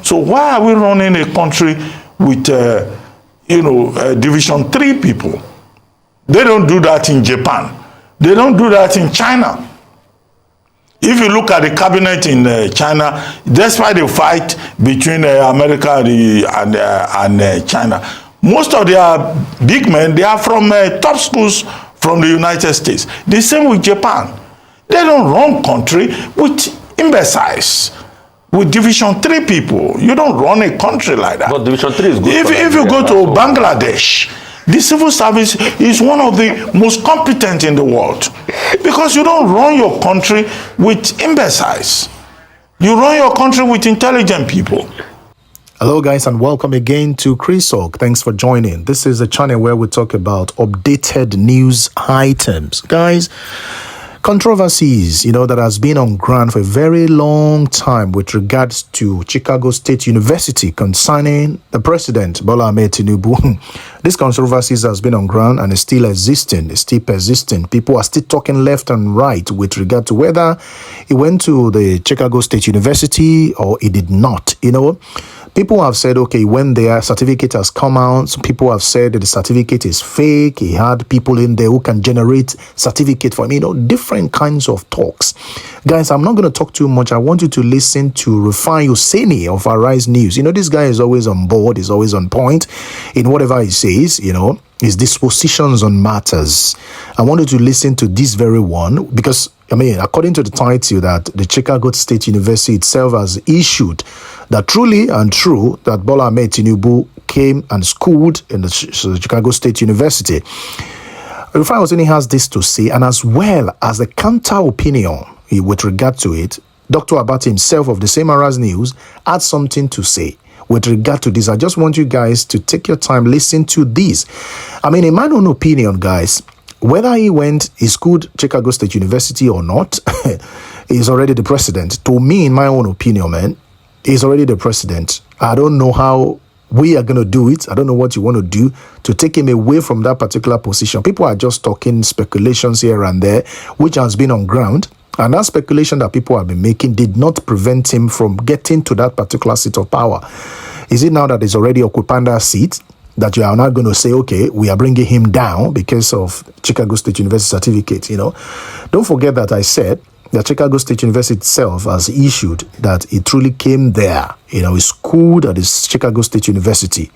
So why are we running a country with, Division 3 people? They don't do that in Japan. They don't do that in China. If you look at the cabinet in China, despite the fight between America and China, most of their big men, they are from top schools from the United States. The same with Japan. They don't run country with imbeciles, with Division 3 people. You don't run a country like that. But Division 3 is good. If you go to Bangladesh, the civil service is one of the most competent in the world, because you don't run your country with imbeciles. You run your country with intelligent people. Hello guys, and welcome again to Chris Hawk. Thanks for joining. This is a channel where we talk about updated news items. Guys, controversies, that has been on ground for a very long time with regards to Chicago State University concerning the president, Bola Ahmed Tinubu. These controversies has been on ground and is still existing, is still persisting. People are still talking left and right with regard to whether he went to the Chicago State University or he did not, People have said, okay, when their certificate has come out, some people have said that the certificate is fake. He had people in there who can generate certificate for him, different kinds of talks. Guys, I'm not going to talk too much. I want you to listen to Rufai Oseni of Arise News. This guy is always on board, is always on point in whatever he says, his dispositions on matters. I want you to listen to this very one because, according to the title that the Chicago State University itself has issued, that truly and true that Bola Ahmed Tinubu came and schooled in the Chicago State University. Rufai Oseni has this to say, and as well as the counter opinion with regard to it, Dr. Abati himself of the same Arise News had something to say with regard to this. I just want you guys to take your time, listen to this. In my own opinion, guys, whether he schooled Chicago State University or not, he's already the president. To me, in my own opinion, man, he's already the president. I don't know how we are going to do it. I don't know what you want to do to take him away from that particular position. People are just talking speculations here and there, which has been on ground. And that speculation that people have been making did not prevent him from getting to that particular seat of power. Is it now that he's already occupying that seat that you are not going to say, okay, we are bringing him down because of Chicago State University certificate, Don't forget that I said that Chicago State University itself has issued that he truly came there, he schooled at the Chicago State University.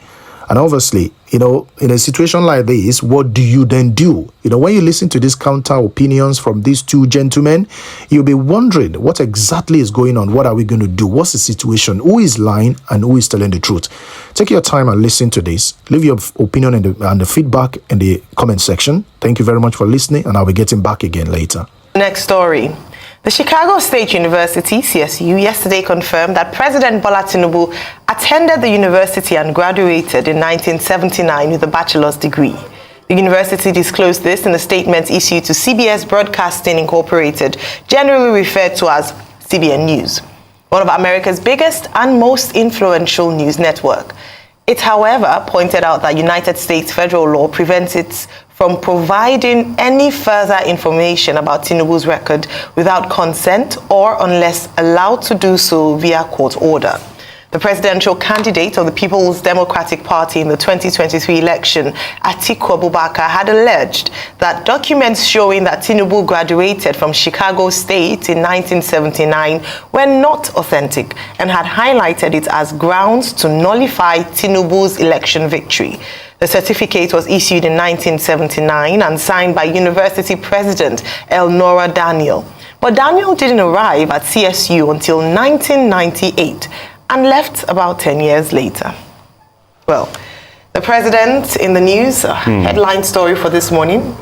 And obviously, in a situation like this, what do you then do? When you listen to these counter opinions from these two gentlemen, you'll be wondering what exactly is going on. What are we going to do? What's the situation? Who is lying and who is telling the truth? Take your time and listen to this. Leave your opinion and the feedback in the comment section. Thank you very much for listening, and I'll be getting back again later. Next story. The Chicago State University, CSU, yesterday confirmed that President Bola Tinubu attended the university and graduated in 1979 with a bachelor's degree. The university disclosed this in a statement issued to CBS Broadcasting Incorporated, generally referred to as CBN News, one of America's biggest and most influential news network. It, however, pointed out that United States federal law prevents it from providing any further information about Tinubu's record without consent or unless allowed to do so via court order. The presidential candidate of the People's Democratic Party in the 2023 election, Atiku Abubakar, had alleged that documents showing that Tinubu graduated from Chicago State in 1979 were not authentic and had highlighted it as grounds to nullify Tinubu's election victory. The certificate was issued in 1979 and signed by University President Elnora Daniel. But Daniel didn't arrive at CSU until 1998 and left about 10 years later. Well, the president in the news, headline story for this morning.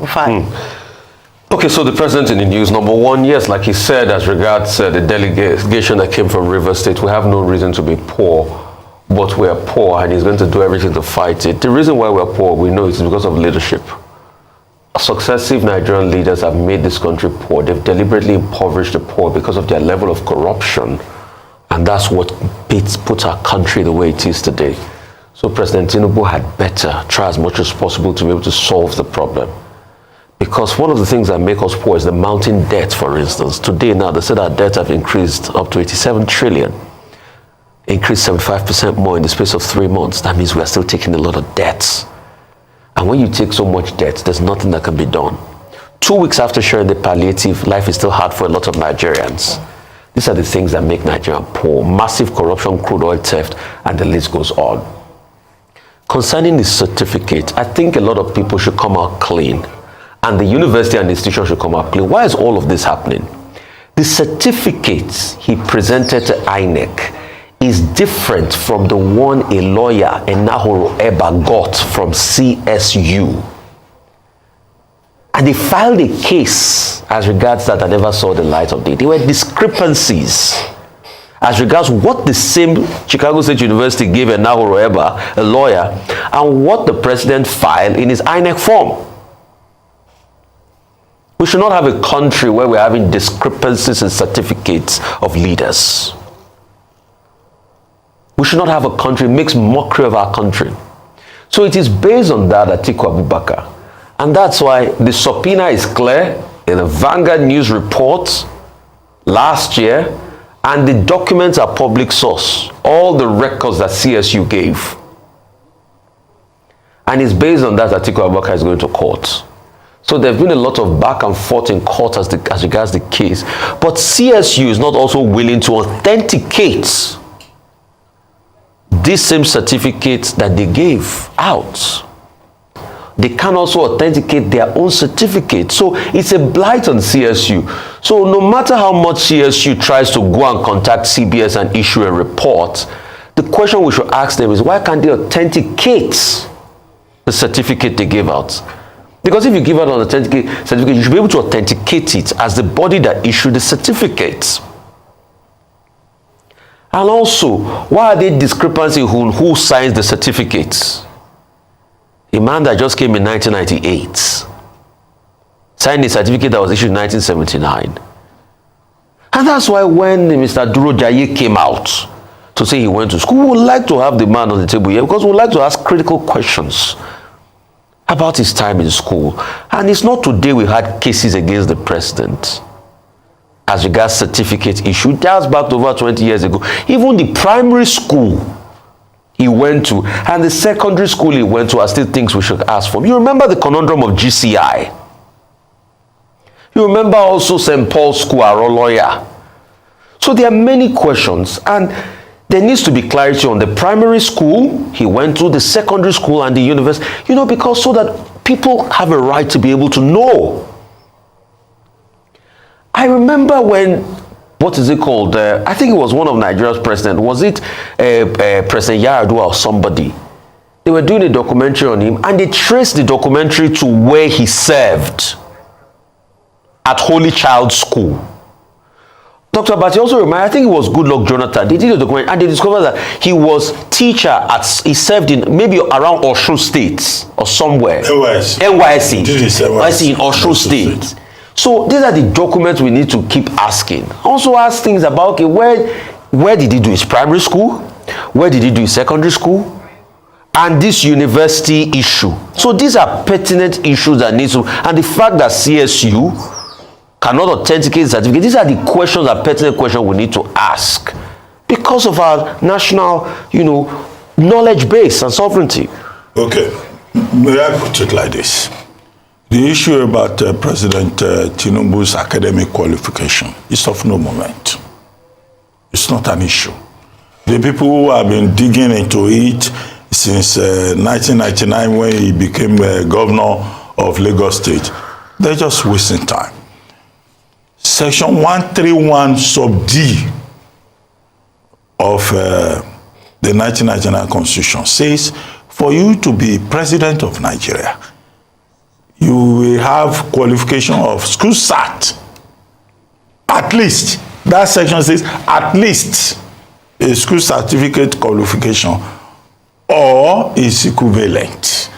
Okay, so the president in the news, number one, yes, like he said, as regards the delegation that came from Rivers State, we have no reason to be poor, but we are poor, and he's going to do everything to fight it. The reason why we're poor, we know it's because of leadership. Successive Nigerian leaders have made this country poor. They've deliberately impoverished the poor because of their level of corruption. And that's what puts our country the way it is today. So President Tinubu had better try as much as possible to be able to solve the problem. Because one of the things that make us poor is the mounting debt, for instance. Today now, they said our debt have increased up to 87 trillion. increased 75% more in the space of 3 months. That means we are still taking a lot of debts. And when you take so much debt, there's nothing that can be done. 2 weeks after sharing the palliative, life is still hard for a lot of Nigerians. These are the things that make Nigeria poor. Massive corruption, crude oil theft, and the list goes on. Concerning the certificate, I think a lot of people should come out clean. And the university and the institution should come out clean. Why is all of this happening? The certificates he presented to INEC is different from the one a lawyer, Enahoro Eba, got from CSU. And they filed a case as regards that I never saw the light of day. There were discrepancies as regards what the same Chicago State University gave Enahoro Eba, a lawyer, and what the president filed in his INEC form. We should not have a country where we're having discrepancies in certificates of leaders. We should not have a country makes mockery of our country. So it is based on that Atiku Abubakar. And that's why the subpoena is clear in the Vanguard News report last year, and the documents are public source, all the records that CSU gave. And it's based on that Atiku Abubakar is going to court. So there's been a lot of back and forth in court as regards the case. But CSU is not also willing to authenticate these same certificates that they gave out. They can also authenticate their own certificate. So it's a blight on CSU. So no matter how much CSU tries to go and contact CBS and issue a report, the question we should ask them is, why can't they authenticate the certificate they gave out? Because if you give out an authentic certificate, you should be able to authenticate it as the body that issued the certificate. And also, why are there discrepancies who signs the certificates? A man that just came in 1998 signed a certificate that was issued in 1979. And that's why when Mr. Duro Jaye came out to say he went to school, we would like to have the man on the table here, because we would like to ask critical questions about his time in school. And it's not today we had cases against the president as regards certificate issue. That was back to over 20 years ago. Even the primary school he went to and the secondary school he went to are still things we should ask for. You remember the conundrum of GCI. You remember also St. Paul's School, our lawyer. So there are many questions, and there needs to be clarity on the primary school he went to, the secondary school, and the university, because so that people have a right to be able to know. I remember when, what is it called? I think it was one of Nigeria's president. Was it President Yaradua or somebody? They were doing a documentary on him, and they traced the documentary to where he served at Holy Child School. Dr. Abati also reminded, I think it was Goodluck Jonathan. They did a documentary and they discovered that he was teacher he served in maybe around Osun State or somewhere. NYC. NYC in Osun State. So these are the documents we need to keep asking. Also ask things about, okay, where did he do his primary school? Where did he do his secondary school? And this university issue. So these are pertinent issues that need to, and the fact that CSU cannot authenticate the certificate, these are the questions, are pertinent questions we need to ask because of our national, knowledge base and sovereignty. Okay, may I put it like this? The issue about President Tinubu's academic qualification is of no moment. It's not an issue. The people who have been digging into it since 1999 when he became governor of Lagos State, they're just wasting time. Section 131 sub D of the 1999 Constitution says, for you to be president of Nigeria, you will have qualification of school cert. At least, that section says, at least a school certificate qualification or its equivalent.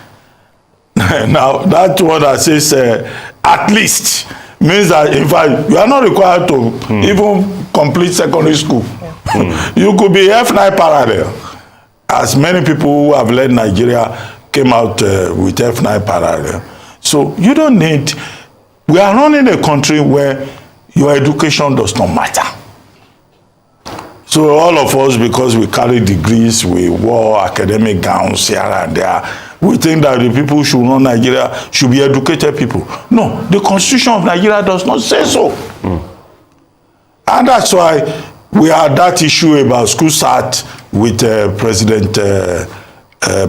Now, that one that says at least means that, in fact, you are not required to even complete secondary school. You could be F9 parallel. As many people who have led Nigeria came out with F9 parallel. So you don't need, we are running a country where your education does not matter. So all of us, because we carry degrees, we wore academic gowns here and there, we think that the people who should run Nigeria should be educated people. No, the Constitution of Nigeria does not say so. And that's why we had that issue about school start with President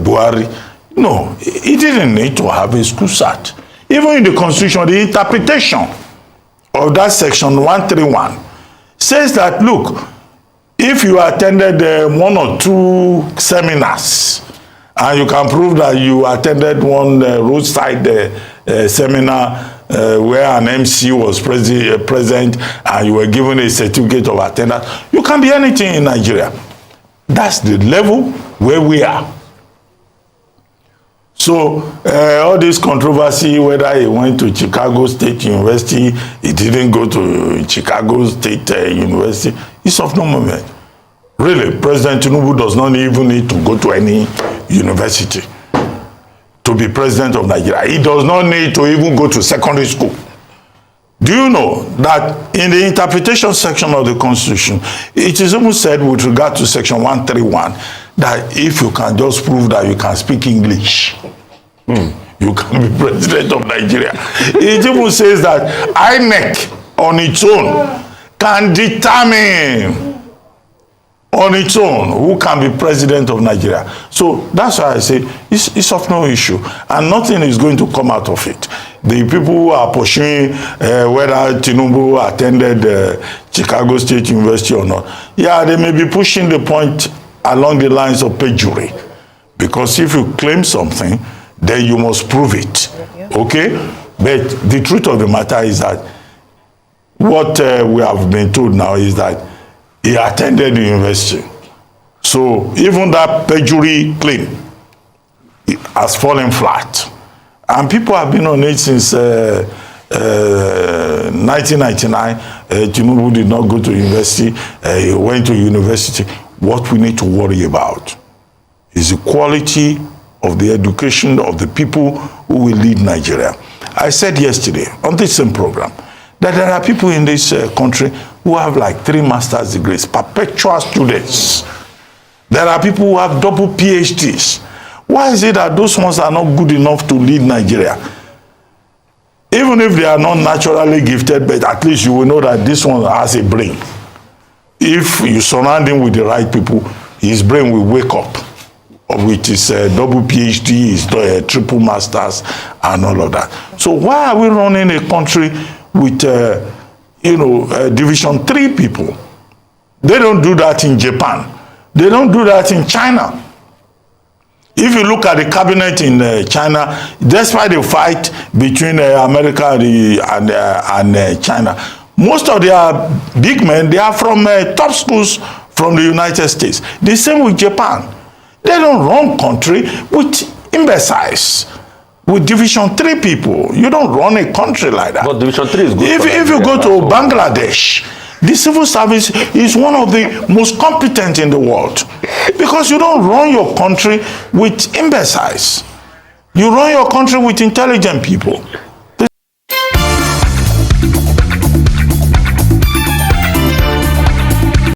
Buhari. No, he didn't need to have a school start. Even in the Constitution, the interpretation of that section 131 says that, look, if you attended one or two seminars, and you can prove that you attended one roadside seminar where an MC was present and you were given a certificate of attendance, you can be anything in Nigeria. That's the level where we are. So all this controversy, whether he went to Chicago State University, he didn't go to Chicago State University, it's of no moment. Really, President Tinubu does not even need to go to any university to be president of Nigeria. He does not need to even go to secondary school. Do you know that in the interpretation section of the Constitution, it is even said with regard to section 131 that if you can just prove that you can speak English, you can be president of Nigeria. It even says that INEC on its own can determine on its own who can be president of Nigeria. So that's why I say it's of no issue, and nothing is going to come out of it. The people who are pursuing whether Tinubu attended Chicago State University or not, yeah, they may be pushing the point along the lines of perjury, because if you claim something, then you must prove it. Okay? But the truth of the matter is that what we have been told now is that he attended the university. So even that perjury claim has fallen flat. And people have been on it since 1999. Tinubu did not go to university. He went to university. What we need to worry about is the quality of the education of the people who will lead Nigeria. I said yesterday on this same program that there are people in this country who have like 3 master's degrees, perpetual students. There are people who have double PhDs. Why is it that those ones are not good enough to lead Nigeria? Even if they are not naturally gifted, but at least you will know that this one has a brain. If you surround him with the right people, his brain will wake up with his double PhD, his triple masters, and all of that. So why are we running a country with Division 3 people? They don't do that in Japan. They don't do that in China. If you look at the cabinet in China, despite the fight between America and China, most of their big men, they are from top schools from the United States. The same with Japan. They don't run country with imbeciles, with Division 3 people. You don't run a country like that. But Division 3 is good. If you go to Bangladesh, the civil service is one of the most competent in the world, because you don't run your country with imbeciles. You run your country with intelligent people.